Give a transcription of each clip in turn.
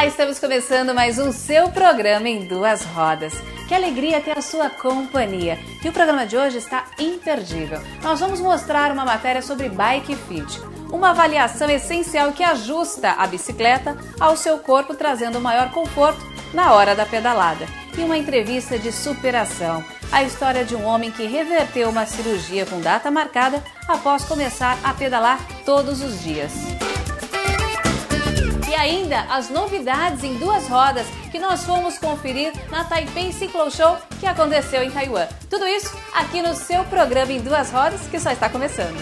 Olá, estamos começando mais um seu programa em duas rodas. Que alegria ter a sua companhia. E o programa de hoje está imperdível. Nós vamos mostrar uma matéria sobre Bike Fit, uma avaliação essencial que ajusta a bicicleta ao seu corpo, trazendo maior conforto na hora da pedalada. E uma entrevista de superação, a história de um homem que reverteu uma cirurgia com data marcada após começar a pedalar todos os dias. E ainda as novidades em duas rodas que nós fomos conferir na Taipei Cyclo Show que aconteceu em Taiwan. Tudo isso aqui no seu programa em duas rodas que só está começando.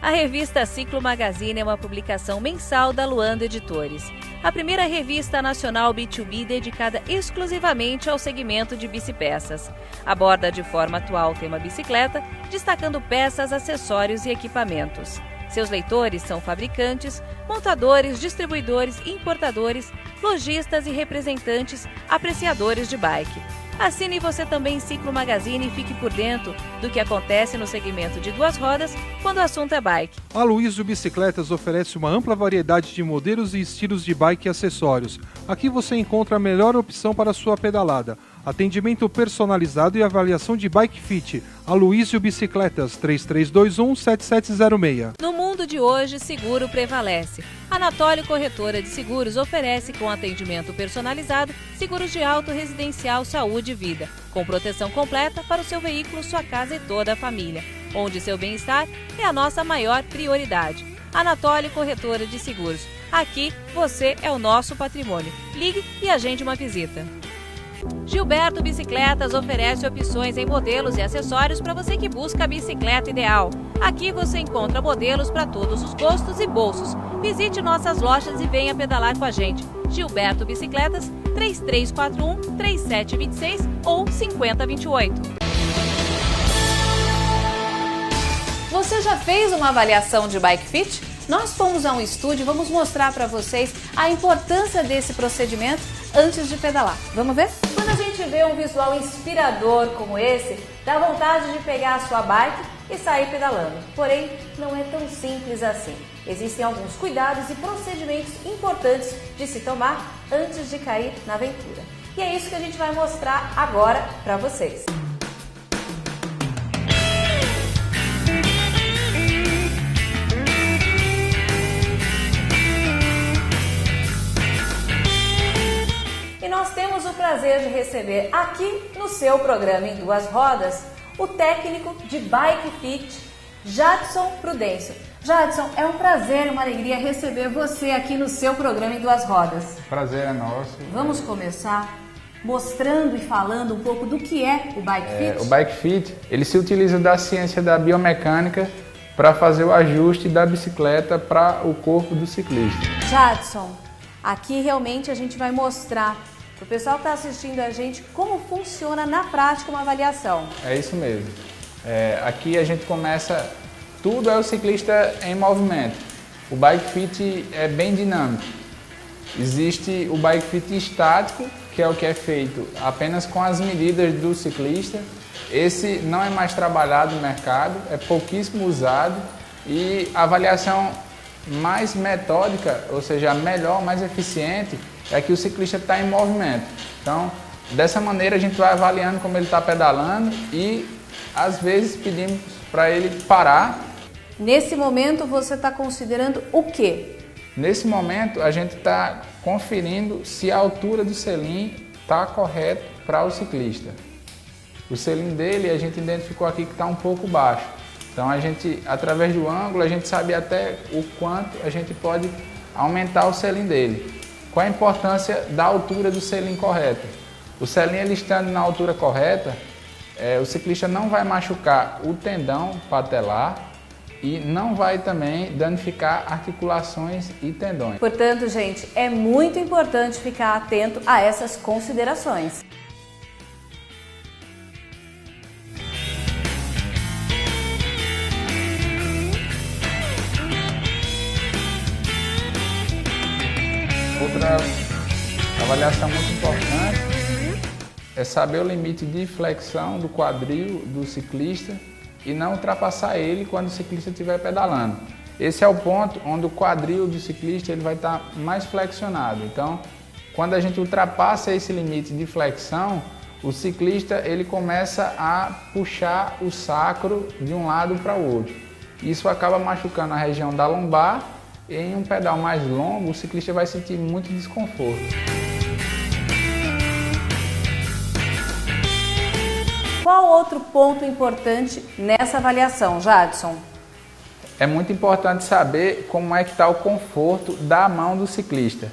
A revista Ciclo Magazine é uma publicação mensal da Luanda Editores, a primeira revista nacional B2B dedicada exclusivamente ao segmento de bicipeças. Aborda de forma atual o tema bicicleta, destacando peças, acessórios e equipamentos. Seus leitores são fabricantes, montadores, distribuidores, importadores, lojistas e representantes, apreciadores de bike. Assine você também Ciclo Magazine e fique por dentro do que acontece no segmento de duas rodas quando o assunto é bike. A Luizo Bicicletas oferece uma ampla variedade de modelos e estilos de bike e acessórios. Aqui você encontra a melhor opção para a sua pedalada. Atendimento personalizado e avaliação de Bike Fit. A Luizo Bicicletas, 3321-7706. No mundo de hoje, seguro prevalece. A Anatólio Corretora de Seguros oferece, com atendimento personalizado, seguros de auto, residencial, saúde e vida, com proteção completa para o seu veículo, sua casa e toda a família, onde seu bem-estar é a nossa maior prioridade. Anatólio Corretora de Seguros. Aqui, você é o nosso patrimônio. Ligue e agende uma visita. Gilberto Bicicletas oferece opções em modelos e acessórios para você que busca a bicicleta ideal. Aqui você encontra modelos para todos os gostos e bolsos. Visite nossas lojas e venha pedalar com a gente. Gilberto Bicicletas, 3341-3726 ou 5028. Você já fez uma avaliação de Bike Fit? Nós fomos a um estúdio e vamos mostrar para vocês a importância desse procedimento antes de pedalar. Vamos ver? Quando a gente vê um visual inspirador como esse, dá vontade de pegar a sua bike e sair pedalando. Porém, não é tão simples assim. Existem alguns cuidados e procedimentos importantes de se tomar antes de cair na aventura. E é isso que a gente vai mostrar agora para vocês. Nós temos o prazer de receber aqui no seu programa em duas rodas o técnico de Bike Fit, Jadson Prudêncio. Jadson, é um prazer, uma alegria receber você aqui no seu programa em duas rodas. Prazer é nosso. Vamos começar mostrando e falando um pouco do que é o Bike Fit? O Bike Fit, ele se utiliza da ciência da biomecânica para fazer o ajuste da bicicleta para o corpo do ciclista. Jadson, aqui realmente a gente vai mostrar para o pessoal que está assistindo a gente como funciona na prática uma avaliação. É isso mesmo. Aqui a gente começa, tudo é o ciclista em movimento. O Bike Fit é bem dinâmico. Existe o Bike Fit estático, que é o que é feito apenas com as medidas do ciclista. Esse não é mais trabalhado no mercado, é pouquíssimo usado e a avaliação mais metódica, ou seja, a melhor, mais eficiente, é que o ciclista está em movimento. Então, dessa maneira a gente vai avaliando como ele está pedalando e às vezes pedimos para ele parar. Nesse momento você está considerando o quê? Nesse momento a gente está conferindo se a altura do selim está correta para o ciclista. O selim dele a gente identificou aqui que está um pouco baixo. Então a gente, através do ângulo, a gente sabe até o quanto a gente pode aumentar o selim dele. Qual a importância da altura do selim correta? O selim, ele estando na altura correta, o ciclista não vai machucar o tendão patelar e não vai também danificar articulações e tendões. Portanto, gente, é muito importante ficar atento a essas considerações. Outra avaliação muito importante é saber o limite de flexão do quadril do ciclista e não ultrapassar ele quando o ciclista estiver pedalando. esse é o ponto onde o quadril do ciclista ele vai estar mais flexionado. Então, quando a gente ultrapassa esse limite de flexão, o ciclista ele começa a puxar o sacro de um lado para o outro. Isso acaba machucando a região da lombar e em um pedal mais longo o ciclista vai sentir muito desconforto. Qual outro ponto importante nessa avaliação, Jadson? É muito importante saber como é que está o conforto da mão do ciclista.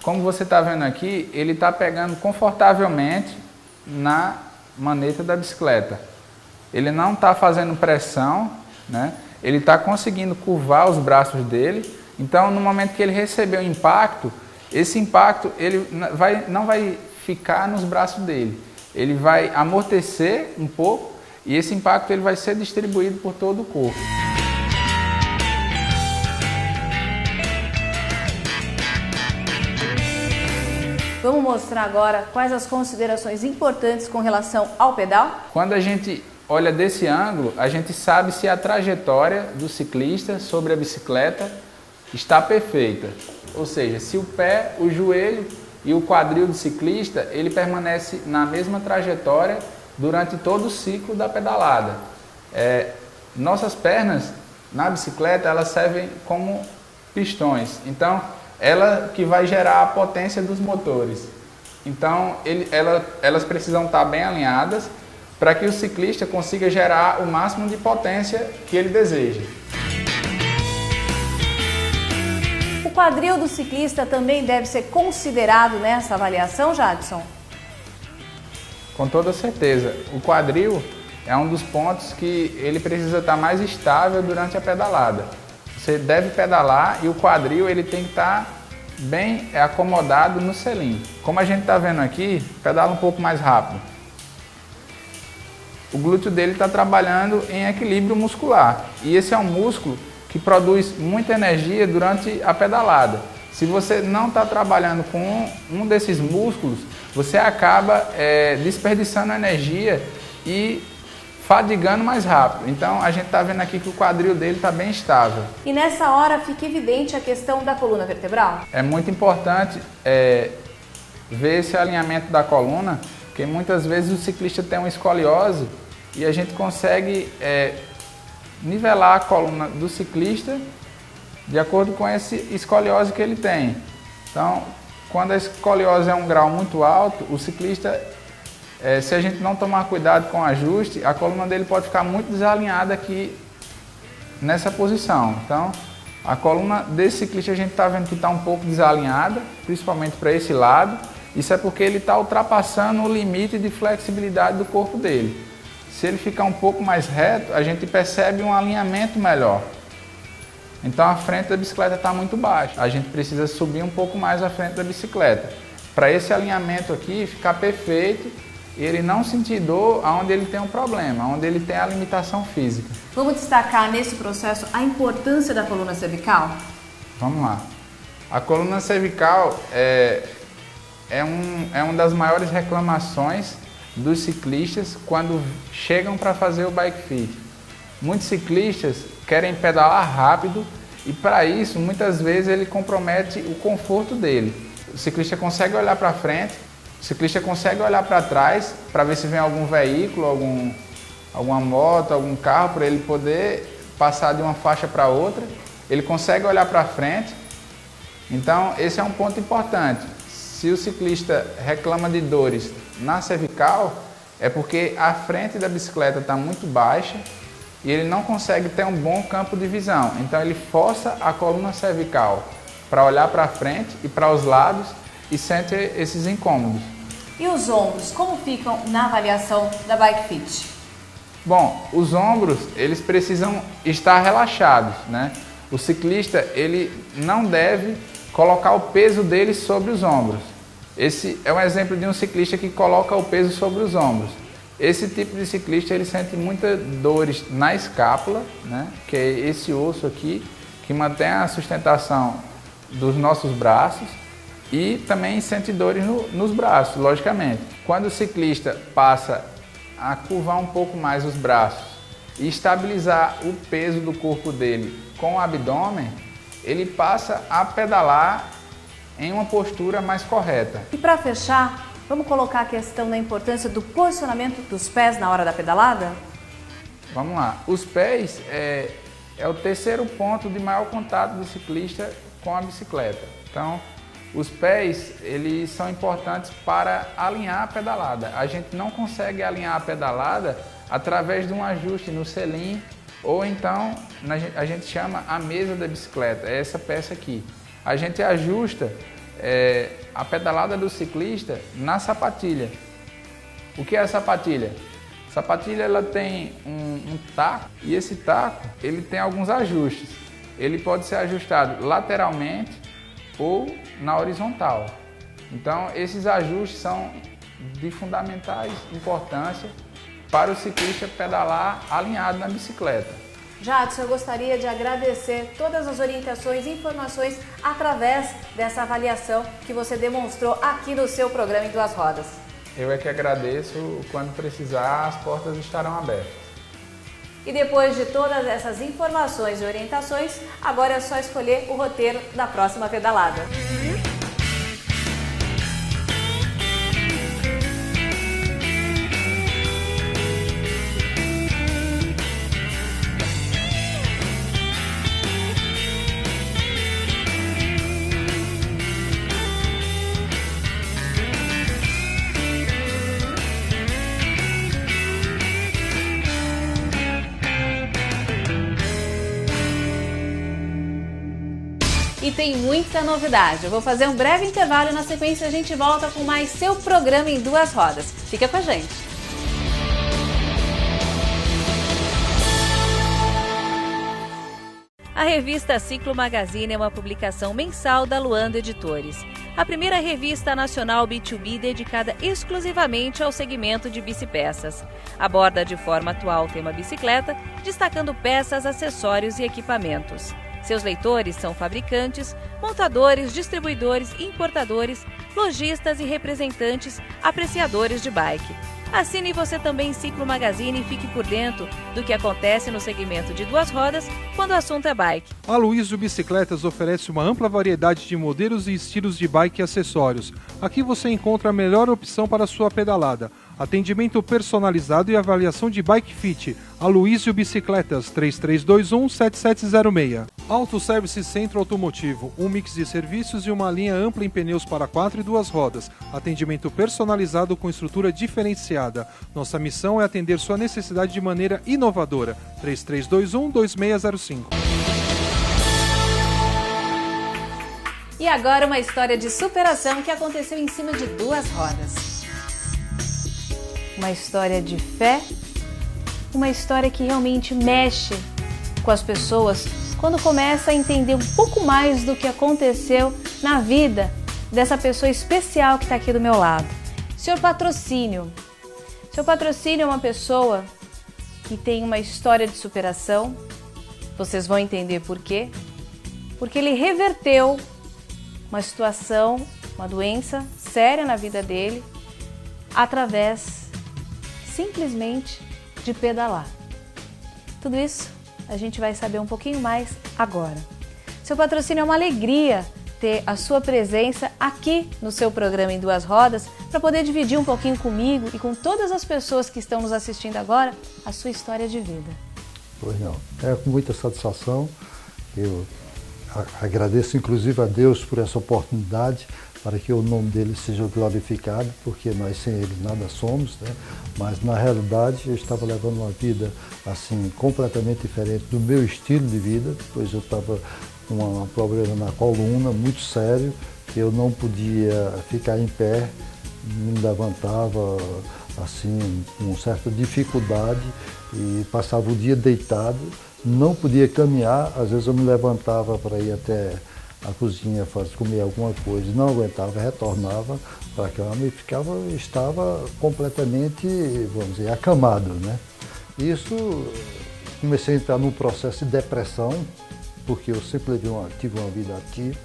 Como você está vendo aqui, ele está pegando confortavelmente na maneta da bicicleta. Ele não está fazendo pressão, né? Ele está conseguindo curvar os braços dele. Então, no momento que ele receber o impacto, esse impacto ele não vai ficar nos braços dele. Ele vai amortecer um pouco e esse impacto ele vai ser distribuído por todo o corpo. Vamos mostrar agora quais as considerações importantes com relação ao pedal? Quando a gente olha desse ângulo, a gente sabe se a trajetória do ciclista sobre a bicicleta está perfeita. Ou seja, se o pé, o joelho e o quadril do ciclista, ele permanece na mesma trajetória durante todo o ciclo da pedalada. Nossas pernas na bicicleta, elas servem como pistões. Então, ela que vai gerar a potência dos motores. Então, elas precisam estar bem alinhadas para que o ciclista consiga gerar o máximo de potência que ele deseja. O quadril do ciclista também deve ser considerado nessa avaliação, Jadson? Com toda certeza. O quadril é um dos pontos que ele precisa estar mais estável durante a pedalada. Você deve pedalar e o quadril ele tem que estar bem acomodado no selim. Como a gente está vendo aqui, pedala um pouco mais rápido. O glúteo dele está trabalhando em equilíbrio muscular. E esse é um músculo que produz muita energia durante a pedalada. Se você não está trabalhando com um desses músculos, você acaba desperdiçando energia e fadigando mais rápido. Então a gente está vendo aqui que o quadril dele está bem estável. E nessa hora fica evidente a questão da coluna vertebral? É muito importante ver esse alinhamento da coluna, porque muitas vezes o ciclista tem uma escoliose e a gente consegue nivelar a coluna do ciclista de acordo com essa escoliose que ele tem. Então, quando a escoliose é um grau muito alto, o ciclista, se a gente não tomar cuidado com o ajuste, a coluna dele pode ficar muito desalinhada aqui nessa posição. Então, a coluna desse ciclista a gente está vendo que está um pouco desalinhada, principalmente para esse lado. Isso é porque ele está ultrapassando o limite de flexibilidade do corpo dele. Se ele ficar um pouco mais reto, a gente percebe um alinhamento melhor. Então a frente da bicicleta está muito baixa. A gente precisa subir um pouco mais a frente da bicicleta. Para esse alinhamento aqui ficar perfeito e ele não sentir dor onde ele tem um problema, onde ele tem a limitação física. Vamos destacar nesse processo a importância da coluna cervical? Vamos lá. A coluna cervical é uma das maiores reclamações dos ciclistas quando chegam para fazer o bike fit. Muitos ciclistas querem pedalar rápido e para isso muitas vezes ele compromete o conforto dele. O ciclista consegue olhar para frente, o ciclista consegue olhar para trás para ver se vem algum veículo, alguma moto, algum carro para ele poder passar de uma faixa para outra. Ele consegue olhar para frente. Então esse é um ponto importante. Se o ciclista reclama de dores na cervical, é porque a frente da bicicleta está muito baixa e ele não consegue ter um bom campo de visão. Então ele força a coluna cervical para olhar para frente e para os lados e sente esses incômodos. E os ombros, como ficam na avaliação da Bike Fit? Bom, os ombros, eles precisam estar relaxados, né? O ciclista, ele não deve colocar o peso dele sobre os ombros. Esse é um exemplo de um ciclista que coloca o peso sobre os ombros. Esse tipo de ciclista ele sente muitas dores na escápula, né? Que é esse osso aqui, que mantém a sustentação dos nossos braços, e também sente dores nos braços, logicamente. Quando o ciclista passa a curvar um pouco mais os braços e estabilizar o peso do corpo dele com o abdômen, ele passa a pedalar em uma postura mais correta. E para fechar, vamos colocar a questão da importância do posicionamento dos pés na hora da pedalada? Vamos lá. Os pés é o terceiro ponto de maior contato do ciclista com a bicicleta. Então, os pés, eles são importantes para alinhar a pedalada. A gente não consegue alinhar a pedalada através de um ajuste no selim, ou então a gente chama a mesa da bicicleta, é essa peça aqui. A gente ajusta a pedalada do ciclista na sapatilha. O que é a sapatilha? A sapatilha ela tem um taco, e esse taco ele tem alguns ajustes. Ele pode ser ajustado lateralmente ou na horizontal. Então esses ajustes são de fundamental importância para o ciclista pedalar alinhado na bicicleta. Jadson, eu gostaria de agradecer todas as orientações e informações através dessa avaliação que você demonstrou aqui no seu programa em Duas Rodas. Eu é que agradeço. Quando precisar, as portas estarão abertas. E depois de todas essas informações e orientações, agora é só escolher o roteiro da próxima pedalada. E tem muita novidade. Eu vou fazer um breve intervalo e na sequência a gente volta com mais seu programa em Duas Rodas. Fica com a gente. A revista Ciclo Magazine é uma publicação mensal da Luanda Editores, a primeira revista nacional B2B dedicada exclusivamente ao segmento de bicipeças. Aborda de forma atual o tema bicicleta, destacando peças, acessórios e equipamentos. Seus leitores são fabricantes, montadores, distribuidores, importadores, lojistas e representantes, apreciadores de bike. Assine você também Ciclo Magazine e fique por dentro do que acontece no segmento de duas rodas quando o assunto é bike. A Luizo Bicicletas oferece uma ampla variedade de modelos e estilos de bike e acessórios. Aqui você encontra a melhor opção para a sua pedalada. Atendimento personalizado e avaliação de bike fit. A Luizo Bicicletas 3321-7706. Auto Service Centro Automotivo, um mix de serviços e uma linha ampla em pneus para 4 e 2 rodas. Atendimento personalizado com estrutura diferenciada. Nossa missão é atender sua necessidade de maneira inovadora. 3321-2605. E agora uma história de superação que aconteceu em cima de duas rodas. Uma história de fé, uma história que realmente mexe com as pessoas quando começa a entender um pouco mais do que aconteceu na vida dessa pessoa especial que está aqui do meu lado. Seu Patrocínio. Seu Patrocínio é uma pessoa que tem uma história de superação. Vocês vão entender por quê. Porque ele reverteu uma situação, uma doença séria na vida dele, através simplesmente de pedalar. Tudo isso a gente vai saber um pouquinho mais agora. Seu Patrocínio, é uma alegria ter a sua presença aqui no seu programa em Duas Rodas para poder dividir um pouquinho comigo e com todas as pessoas que estão nos assistindo agora a sua história de vida. Pois não, é com muita satisfação. Eu agradeço inclusive a Deus por essa oportunidade para que o nome dele seja glorificado, porque nós sem ele nada somos, né? Mas na realidade eu estava levando uma vida assim completamente diferente do meu estilo de vida, pois eu estava com um problema na coluna muito sério, que eu não podia ficar em pé, me levantava assim com certa dificuldade e passava o dia deitado, não podia caminhar, às vezes eu me levantava para ir até a cozinha, comer alguma coisa, não aguentava, retornava para a cama e estava completamente, vamos dizer, acamado, né? Isso, comecei a entrar num processo de depressão, porque eu sempre tive uma vida ativa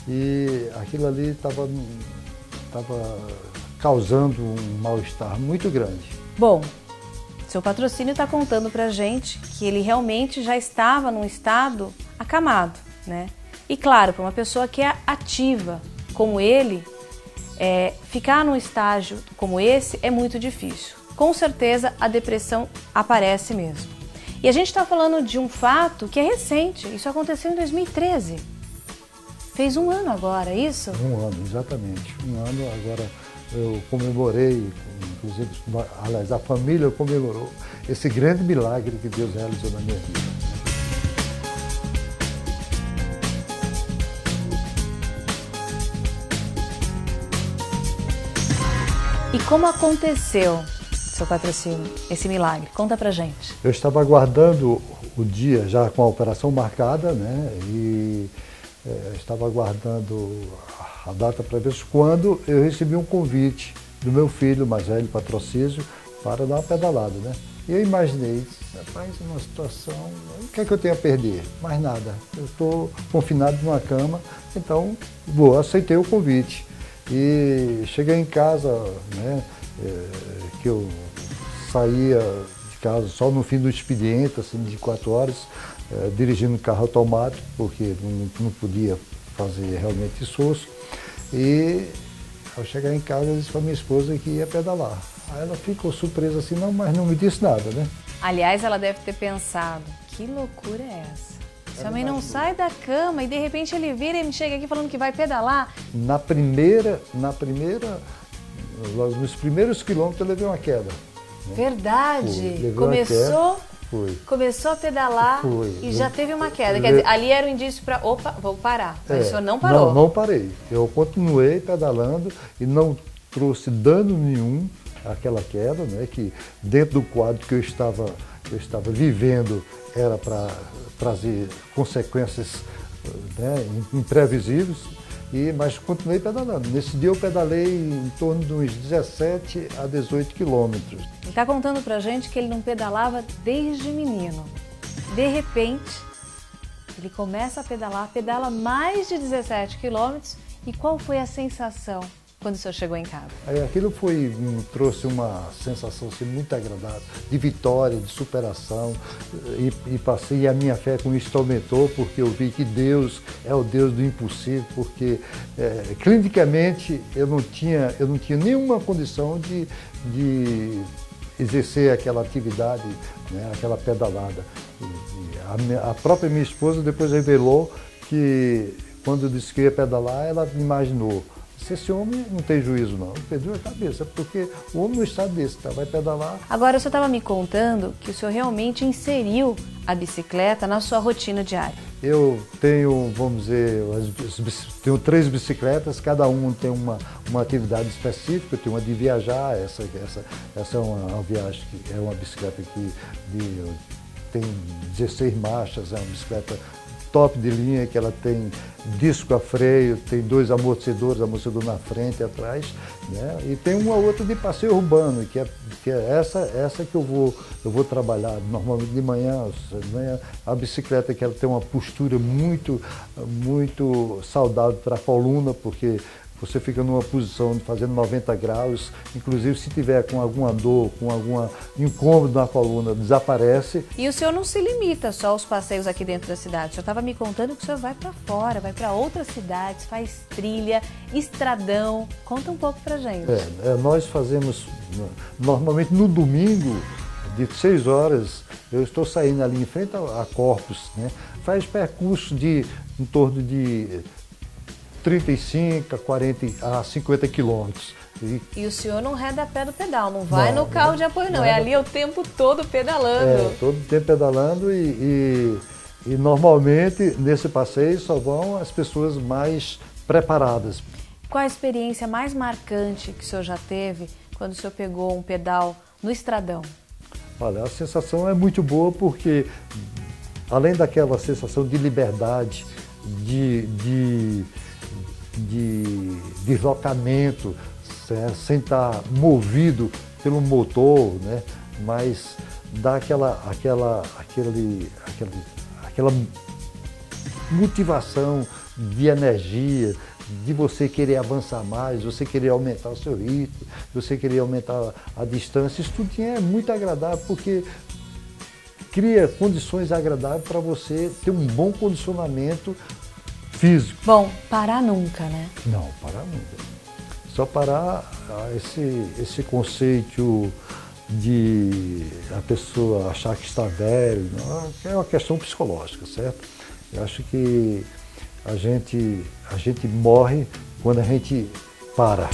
e aquilo ali estava causando um mal-estar muito grande. Bom, Seu patrocínio está contando pra gente que ele realmente já estava num estado acamado, né? E claro, para uma pessoa que é ativa como ele, ficar num estágio como esse é muito difícil. Com certeza a depressão aparece mesmo. E a gente está falando de um fato que é recente, isso aconteceu em 2013. Fez um ano agora, é isso? Um ano, exatamente. Um ano agora eu comemorei, inclusive, aliás, a família comemorou esse grande milagre que Deus realizou na minha vida. E como aconteceu, seu patrocínio, esse milagre? Conta pra gente. Eu estava aguardando o dia, já com a operação marcada, né? E estava aguardando a data para ver quando eu recebi um convite do meu filho mais velho, Patrocísio, para dar uma pedalada, né? E eu imaginei, rapaz, uma situação, o que é que eu tenho a perder? Mais nada. Eu estou confinado numa cama, então aceitei o convite. E cheguei em casa, né, que eu saía de casa só no fim do expediente, assim, de 4 horas, dirigindo um carro automático, porque não podia fazer realmente esforço. E ao chegar em casa, eu disse para minha esposa que ia pedalar. Aí ela ficou surpresa assim, não, mas não me disse nada, né? Aliás, ela deve ter pensado, que loucura é essa? Esse homem não sai da cama e de repente ele vira e me chega aqui falando que vai pedalar. Nos primeiros quilômetros eu levei uma queda. Né? Verdade. Começou a pedalar e já teve uma queda. Quer dizer, ali era um indício para, opa, vou parar. Mas o senhor não parou. Não parei. Eu continuei pedalando e não trouxe dano nenhum àquela queda, né? Que dentro do quadro que eu estava vivendo era para trazer consequências, né, imprevisíveis, mas continuei pedalando. Nesse dia eu pedalei em torno de uns 17 a 18 quilômetros. Ele está contando pra gente que ele não pedalava desde menino. De repente, ele começa a pedalar, pedala mais de 17 quilômetros. E qual foi a sensação quando o senhor chegou em casa? Aquilo me trouxe uma sensação assim, muito agradável, de vitória, de superação, e a minha fé com isso aumentou, porque eu vi que Deus é o Deus do impossível, porque clinicamente eu não tinha nenhuma condição de exercer aquela atividade, né, aquela pedalada. A própria minha esposa depois revelou que quando eu disse que ia pedalar, ela imaginou: esse homem não tem juízo não, perdeu a cabeça, porque o homem não está desse, vai pedalar. Agora, o senhor estava me contando que o senhor realmente inseriu a bicicleta na sua rotina diária. Eu tenho, vamos dizer, tenho 3 bicicletas, cada uma tem uma atividade específica. Eu tenho uma de viajar, essa é uma viagem, é uma bicicleta que tem 16 marchas, é uma bicicleta top de linha, que ela tem disco a freio, tem 2 amortecedores, amortecedor na frente e atrás, né? E tem uma outra de passeio urbano, que é essa que eu vou trabalhar normalmente de manhã. A bicicleta que ela tem uma postura muito saudável para a coluna, porque você fica numa posição fazendo 90 graus, inclusive se tiver com alguma dor, com algum incômodo na coluna, desaparece. E o senhor não se limita só aos passeios aqui dentro da cidade. O senhor estava me contando que o senhor vai para fora, vai para outras cidades, faz trilha, estradão. Conta um pouco pra gente. Nós fazemos, normalmente no domingo, de 6 horas, eu estou saindo ali em frente a Corpus, né? Faz percurso de em torno de 35 a 40 a 50 quilômetros. E o senhor não reda a pé do pedal, não vai no carro de apoio não, é ali o tempo todo pedalando. Todo o tempo pedalando e normalmente nesse passeio só vão as pessoas mais preparadas. Qual a experiência mais marcante que o senhor já teve quando o senhor pegou um pedal no estradão? Olha, a sensação é muito boa porque, além daquela sensação de liberdade, de deslocamento, sem estar movido pelo motor, né? Mas dá aquela motivação de energia, de você querer avançar mais, você querer aumentar o seu ritmo, você querer aumentar a distância. Isso tudo é muito agradável, porque cria condições agradáveis para você ter um bom condicionamento físico. Bom, parar nunca, né? Não, parar nunca. Só parar esse conceito de a pessoa achar que está velho, não, é uma questão psicológica, certo? Eu acho que a gente morre quando a gente para.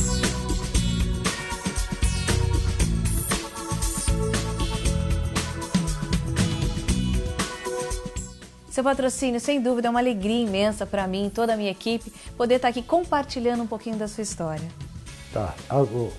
Seu patrocínio, sem dúvida, é uma alegria imensa para mim e toda a minha equipe poder estar aqui compartilhando um pouquinho da sua história. Tá,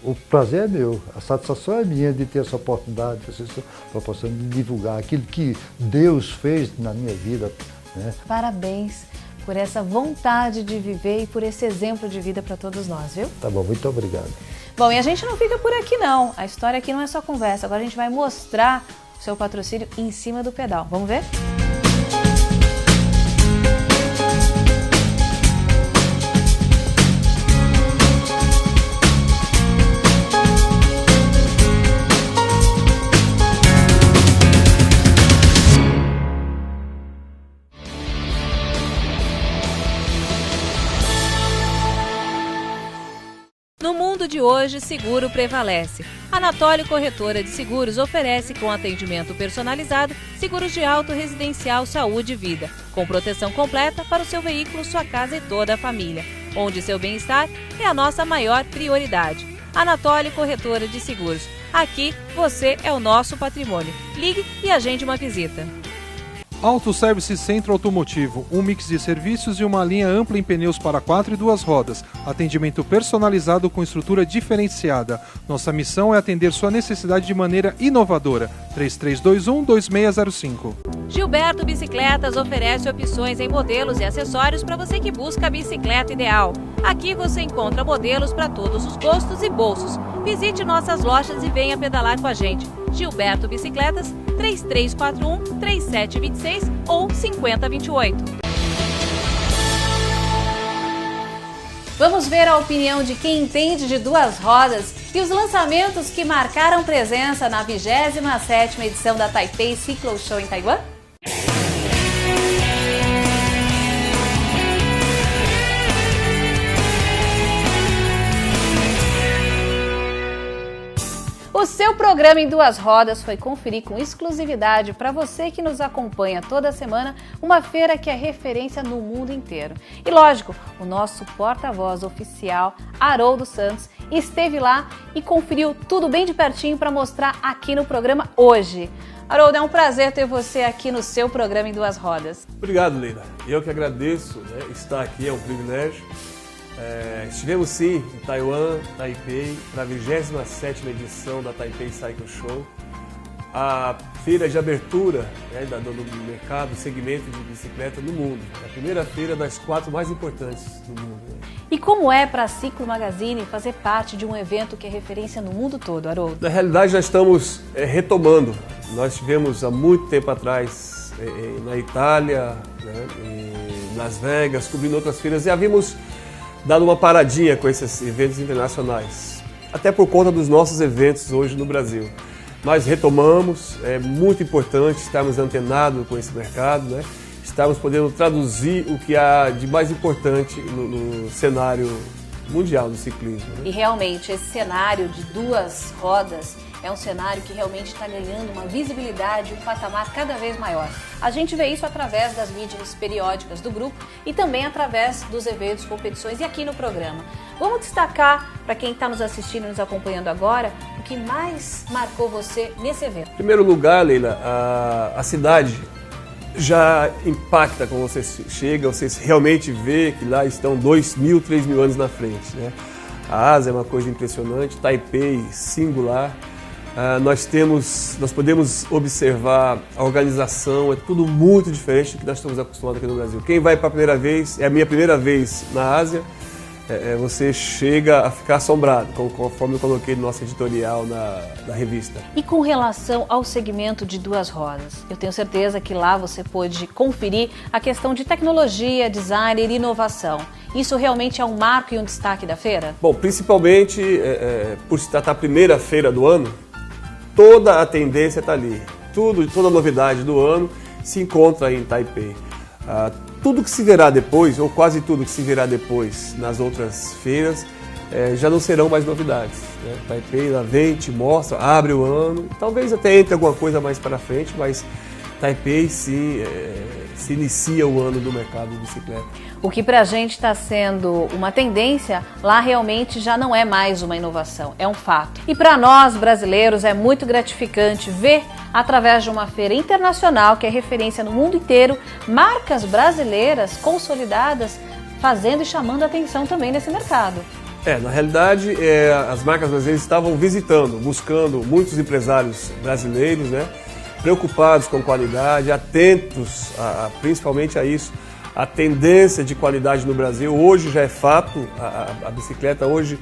o prazer é meu, a satisfação é minha de ter essa oportunidade, essa proporção de divulgar aquilo que Deus fez na minha vida, né? Parabéns por essa vontade de viver e por esse exemplo de vida para todos nós, viu? Tá bom, muito obrigado. Bom, e a gente não fica por aqui não, a história aqui não é só conversa, agora a gente vai mostrar o seu patrocínio em cima do pedal, vamos ver? No mundo de hoje, seguro prevalece. A Anatólio Corretora de Seguros oferece, com atendimento personalizado, seguros de auto, residencial, saúde e vida, com proteção completa para o seu veículo, sua casa e toda a família, onde seu bem-estar é a nossa maior prioridade. Anatólio Corretora de Seguros. Aqui, você é o nosso patrimônio. Ligue e agende uma visita. Auto Service Centro Automotivo, um mix de serviços e uma linha ampla em pneus para 4 e 2 rodas. Atendimento personalizado com estrutura diferenciada. Nossa missão é atender sua necessidade de maneira inovadora. 3321-2605. Gilberto Bicicletas oferece opções em modelos e acessórios para você que busca a bicicleta ideal. Aqui você encontra modelos para todos os gostos e bolsos. Visite nossas lojas e venha pedalar com a gente. Gilberto Bicicletas, 3341-3726 ou 5028. Vamos ver a opinião de quem entende de duas rodas e os lançamentos que marcaram presença na 27ª edição da Taipei Cyclo Show em Taiwan? O seu programa em duas rodas foi conferir com exclusividade para você que nos acompanha toda semana uma feira que é referência no mundo inteiro. E lógico, o nosso porta-voz oficial, Haroldo Santos, esteve lá e conferiu tudo bem de pertinho para mostrar aqui no programa hoje. Haroldo, é um prazer ter você aqui no seu programa em duas rodas. Obrigado, Leila. Eu que agradeço, né? Estar aqui é um privilégio. Estivemos sim em Taiwan, Taipei, para a 27ª edição da Taipei Cycle Show, a feira de abertura, né, do mercado, segmento de bicicleta no mundo. A primeira feira das 4 mais importantes do mundo. Né? E como é para a Ciclo Magazine fazer parte de um evento que é referência no mundo todo, Haroldo? Na realidade, nós estamos retomando. Nós tivemos há muito tempo atrás na Itália, né, em Las Vegas, cobrindo outras feiras, e havíamos dado uma paradinha com esses eventos internacionais, até por conta dos nossos eventos hoje no Brasil. Mas retomamos, é muito importante estarmos antenados com esse mercado, né? Estarmos podendo traduzir o que há de mais importante no cenário mundial do ciclismo. Né? E realmente esse cenário de duas rodas é um cenário que realmente está ganhando uma visibilidade, um patamar cada vez maior. A gente vê isso através das mídias periódicas do grupo e também através dos eventos, competições e aqui no programa. Vamos destacar, para quem está nos assistindo e nos acompanhando agora, o que mais marcou você nesse evento. Em primeiro lugar, Leila, a cidade já impacta quando você chega, você realmente vê que lá estão 2.000, 3.000 anos na frente. Né? A Ásia é uma coisa impressionante, Taipei singular. Nós podemos observar a organização, é tudo muito diferente do que nós estamos acostumados aqui no Brasil. Quem vai para a primeira vez, é a minha primeira vez na Ásia, você chega a ficar assombrado, conforme eu coloquei no nosso editorial na revista. E com relação ao segmento de duas rodas, eu tenho certeza que lá você pôde conferir a questão de tecnologia, design e inovação. Isso realmente é um marco e um destaque da feira? Bom, principalmente por se tratar a primeira feira do ano, toda a tendência está ali. Toda a novidade do ano se encontra em Taipei. Tudo que se verá depois, ou quase tudo que se verá depois nas outras feiras, já não serão mais novidades. Né? Taipei lá vem, te mostra, abre o ano, talvez até entre alguma coisa mais para frente, mas Taipei sim se inicia o ano do mercado de bicicleta. O que para a gente está sendo uma tendência, lá realmente já não é mais uma inovação, é um fato. E para nós brasileiros é muito gratificante ver, através de uma feira internacional que é referência no mundo inteiro, marcas brasileiras consolidadas fazendo e chamando a atenção também nesse mercado. Na realidade, as marcas brasileiras estavam visitando, buscando muitos empresários brasileiros, né? Preocupados com qualidade, atentos principalmente a isso. A tendência de qualidade no Brasil hoje já é fato, a bicicleta hoje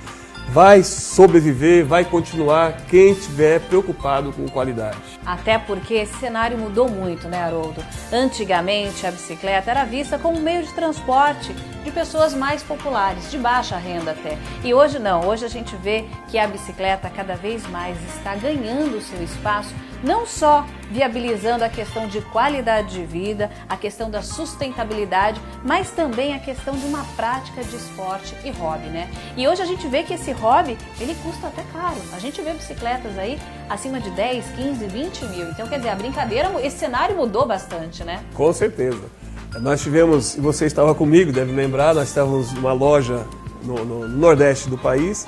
vai sobreviver, vai continuar quem estiver preocupado com qualidade. Até porque esse cenário mudou muito, né, Haroldo? Antigamente a bicicleta era vista como um meio de transporte de pessoas mais populares, de baixa renda até. E hoje não, hoje a gente vê que a bicicleta cada vez mais está ganhando o seu espaço, não só viabilizando a questão de qualidade de vida, a questão da sustentabilidade, mas também a questão de uma prática de esporte e hobby, né? E hoje a gente vê que esse hobby, ele custa até caro. A gente vê bicicletas aí acima de 10, 15, 20 mil. Então, quer dizer, a brincadeira, esse cenário mudou bastante, né? Com certeza. Nós tivemos, e você estava comigo, deve lembrar, nós estávamos numa loja no nordeste do país,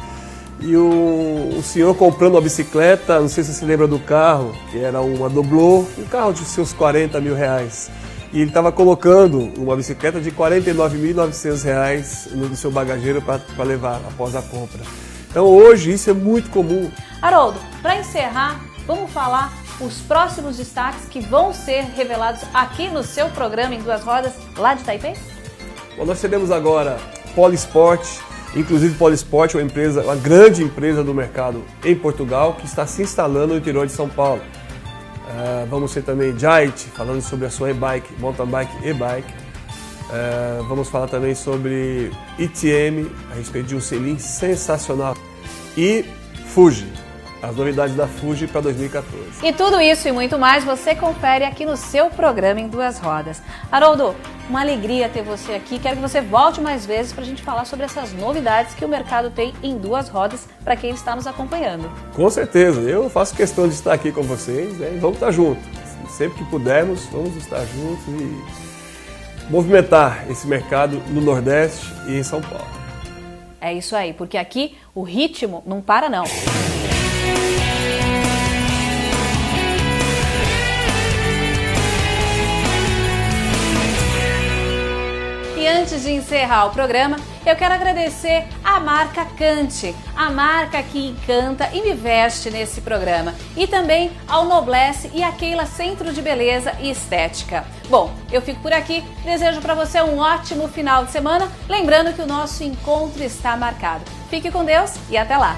e o senhor comprando uma bicicleta, não sei se você se lembra do carro, que era uma Doblô, um carro de seus 40 mil reais. E ele estava colocando uma bicicleta de R$ 49.900 no seu bagageiro para levar após a compra. Então hoje isso é muito comum. Haroldo, para encerrar, vamos falar os próximos destaques que vão ser revelados aqui no seu programa em Duas Rodas, lá de Taipei? Bom, nós teremos agora Polisport. Inclusive, Polisport é uma grande empresa do mercado em Portugal que está se instalando no interior de São Paulo. Vamos ter também Jait, falando sobre a sua e-bike, mountain bike e-bike. Vamos falar também sobre ITM, a respeito de um selim sensacional. E Fuji, as novidades da Fuji para 2014. E tudo isso e muito mais você confere aqui no seu programa em Duas Rodas. Haroldo, uma alegria ter você aqui. Quero que você volte mais vezes para a gente falar sobre essas novidades que o mercado tem em Duas Rodas para quem está nos acompanhando. Com certeza, eu faço questão de estar aqui com vocês, né? Vamos estar juntos. Sempre que pudermos, vamos estar juntos e movimentar esse mercado no Nordeste e em São Paulo. É isso aí, porque aqui o ritmo não para não. E antes de encerrar o programa, eu quero agradecer à marca Cante, a marca que encanta e me veste nesse programa. E também ao Noblesse e à Keila Centro de Beleza e Estética. Bom, eu fico por aqui, desejo para você um ótimo final de semana, lembrando que o nosso encontro está marcado. Fique com Deus e até lá!